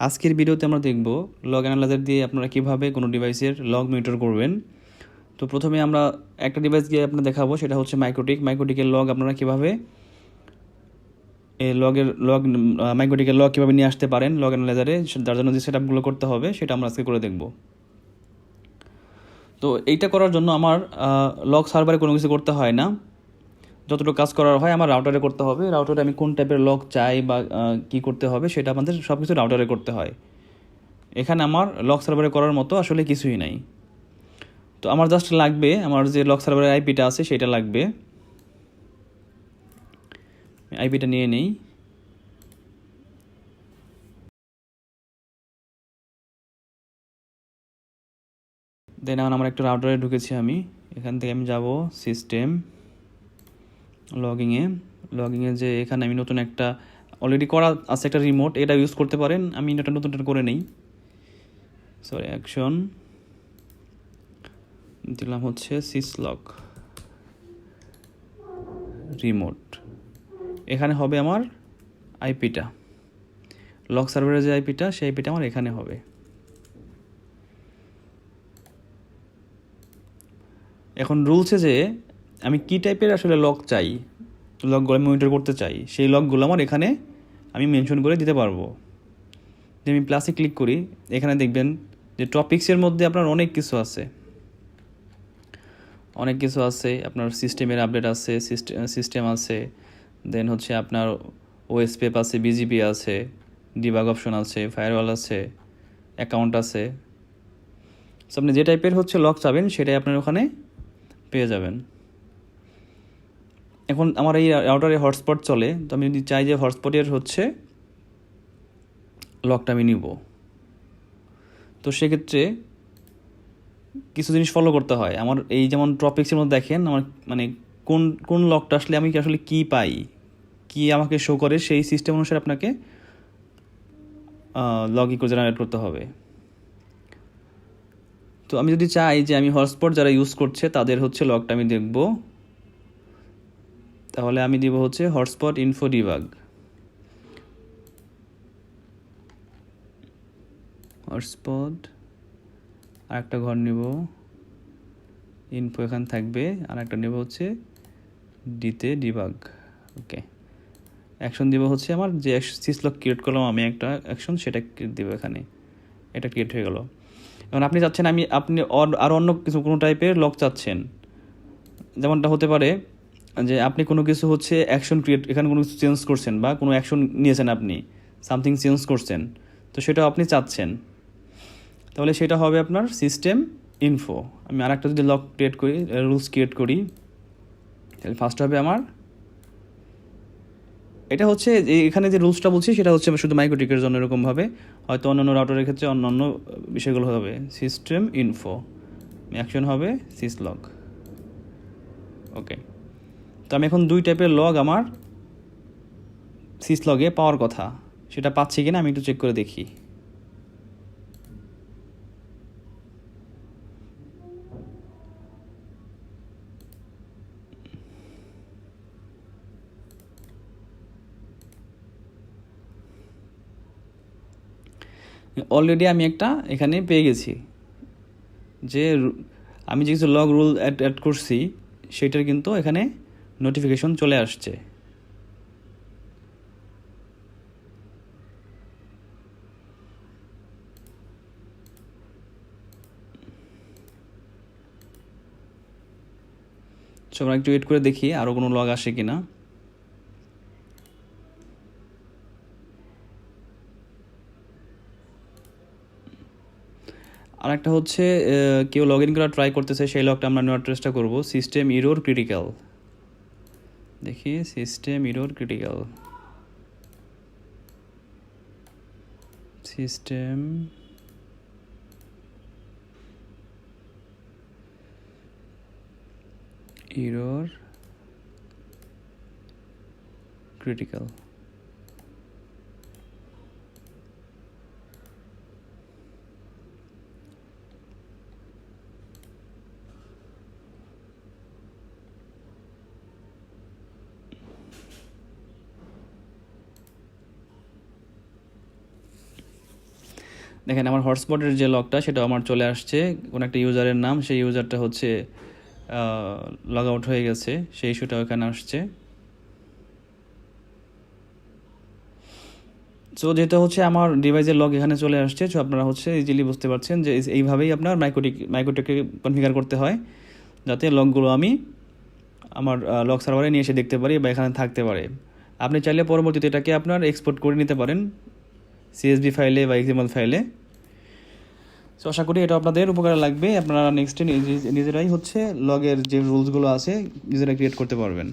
আজকের ভিডিওতে আমরা দেখব লগ অ্যানালাইজার দিয়ে আপনারা কিভাবে কোনো ডিভাইসের লগ মনিটর করবেন। তো প্রথমে আমরা একটা ডিভাইস দিয়ে আপনারা দেখাবো, সেটা হচ্ছে মাইক্রোটিকের লগ আপনারা কিভাবে মাইক্রোটিকের লগ কীভাবে নিয়ে আসতে পারেন লগ অ্যানালাইজারে, যার জন্য যে সেটআপগুলো করতে হবে সেটা আমরা আজকে করে দেখব। তো এইটা করার জন্য আমার লগ সার্ভারে কোনো কিছু করতে হয় না, যতটুকু কাজ করার হয় আমার রাউটারে করতে হবে। রাউটারে আমি কোন টাইপের লগ চাই বা কী করতে হবে সেটা আমাদের সব কিছু রাউটারে করতে হয়। এখানে আমার লগ সার্ভারে করার মতো আসলে কিছুই নাই। তো আমার জাস্ট লাগবে আমার যে লগ সার্ভারের আইপিটা আছে সেটা লাগবে। আইপিটা নিয়ে নেই। দেন আমার একটা রাউটারে ঢুকেছি আমি। এখান থেকে আমি যাব সিস্টেম লগিংয়ে যে এখানে আমি নতুন একটা অলরেডি করা আছে একটা রিমোট, এটা ইউজ করতে পারেন। আমি এটা নতুনটা করে নেই। অ্যাকশন দিলাম হচ্ছে সিসলগ রিমোট। এখানে হবে আমার আইপিটা, লগ সার্ভারের যে আইপিটা সেই আইপিটা আমার এখানে হবে। এখন রুলসে যে আমি কী টাইপের আসলে লগ চাই, লগগুলো আমি মনিটর করতে চাই, সেই লগগুলো আমার এখানে আমি মেনশন করে দিতে পারবো। যদি আমি প্লাসে ক্লিক করি, এখানে দেখবেন যে টপিক্সের মধ্যে আপনার অনেক কিছু আছে। আপনার সিস্টেমের আপডেট আছে, সিস্টেম আছে, দেন হচ্ছে আপনার ওএসপেপ আছে, বিজিপি আছে, ডিবাগ অপশন আছে, ফায়ারওয়াল আছে, অ্যাকাউন্ট আছে। সো আপনি যে টাইপের হচ্ছে লগ চাবেন সেটাই আপনার ওখানে পেয়ে যাবেন। এখন আমার এই রাউটারে হটস্পট চলে, তো আমি যদি চাই যে হটস্পটের হচ্ছে লকটা আমি নিব, তো সেক্ষেত্রে কিছু জিনিস ফলো করতে হয় আমার। এই যেমন টপিক্সের মধ্যে দেখেন আমার মানে কোন লকটা আসলে আমি আসলে কী পাই, কি আমাকে শো করে, সেই সিস্টেম অনুসারে আপনাকে লগ ই করে জেনারেট করতে হবে। তো আমি যদি চাই যে আমি হটস্পট যারা ইউজ করছে তাদের হচ্ছে লগটা আমি দেখব, তাহলে আমি দিব হচ্ছে হটস্পট ইনফো ডিবাগ। হটস্পট আর একটা ঘর নিব, ইনফো এখানে থাকবে, আর একটা নেব হচ্ছে ডিতে ডিবাগ। ওকে, অ্যাকশন দিব হচ্ছে আমার যে সিসলগ ক্রিয়েট করলাম আমি একটা অ্যাকশন, সেটা দিব এখানে। এটা ক্রিয়েট হয়ে গেল। এখন আপনি চাচ্ছেন আপনি আর অন্য কিছু কোনো টাইপের লক চাচ্ছেন, যেমনটা হতে পারে যে আপনি কোনো কিছু হচ্ছে অ্যাকশন ক্রিয়েট, এখানে কোনো কিছু চেঞ্জ করছেন বা কোনো অ্যাকশন নিয়েছেন, আপনি সামথিং চেঞ্জ করছেন, তো সেটা আপনি চাচ্ছেন, তাহলে সেটা হবে আপনার সিস্টেম ইনফো। আমি আর একটা যদি লক ক্রিয়েট করি, রুলস ক্রিয়েট করি, তাহলে ফার্স্ট হবে আমার এটা হচ্ছে এখানে যে রুলসটা বলছি সেটা হচ্ছে শুধু মাইক্রোটিকের জন্য, এরকমভাবে হয়তো অন্যান্য রাউটারের ক্ষেত্রে অন্যান্য বিষয়গুলো হবে। সিস্টেম ইনফো, অ্যাকশন হবে সিসলগ। ওকে, তো আমি এখন দুই টাইপের লগ আমার সিসলগে পাওয়ার কথা, সেটা পাচ্ছি কিনা আমি একটু চেক করে দেখি। অলরেডি আমি একটা এখানে পেয়ে গেছি, যে আমি যে কিছু লগ রুল অ্যাড করছি সেটার কিন্তু এখানে নোটিফিকেশন চলে আসছে। সো আমরা একটু ওয়েট করে দেখি আরও কোনো লগ আসে কিনা। আর একটা হচ্ছে কেউ লগ ইন করা ট্রাই করতেছে, সেই লগটা আমরা নেওয়ার চেষ্টা করবো। সিস্টেম ইরর ক্রিটিক্যাল, দেখি system error critical, system error critical. দেখেন আমার হটস্পটের যে লগটা সেটা আমার চলে আসছে, কোনো একটা ইউজারের নাম, সেই ইউজারটা হচ্ছে লগ আউট হয়ে গেছে, সেই ইস্যুটা ওখানে আসছে। সো যেটা হচ্ছে আমার ডিভাইসের লগ এখানে চলে আসছে। সো আপনারা হচ্ছে ইজিলি বুঝতে পারছেন যে এইভাবেই আপনার মাইক্রোটিককে কনফিগার করতে হয়, যাতে লগগুলো আমি আমার লগ সার্ভারে নিয়ে এসে দেখতে পারি বা এখানে থাকতে পারে। আপনি চাইলে পরবর্তীতে এটাকে আপনার এক্সপোর্ট করে নিতে পারেন CSV ফাইলে বা XML ফাইলে। সো আশা করি এটা আপনাদের উপকারে লাগবে। আপনারা নেক্সটে নিজেরাই হচ্ছে লগের যে রুলসগুলো আছে নিজেরা ক্রিয়েট করতে পারবেন।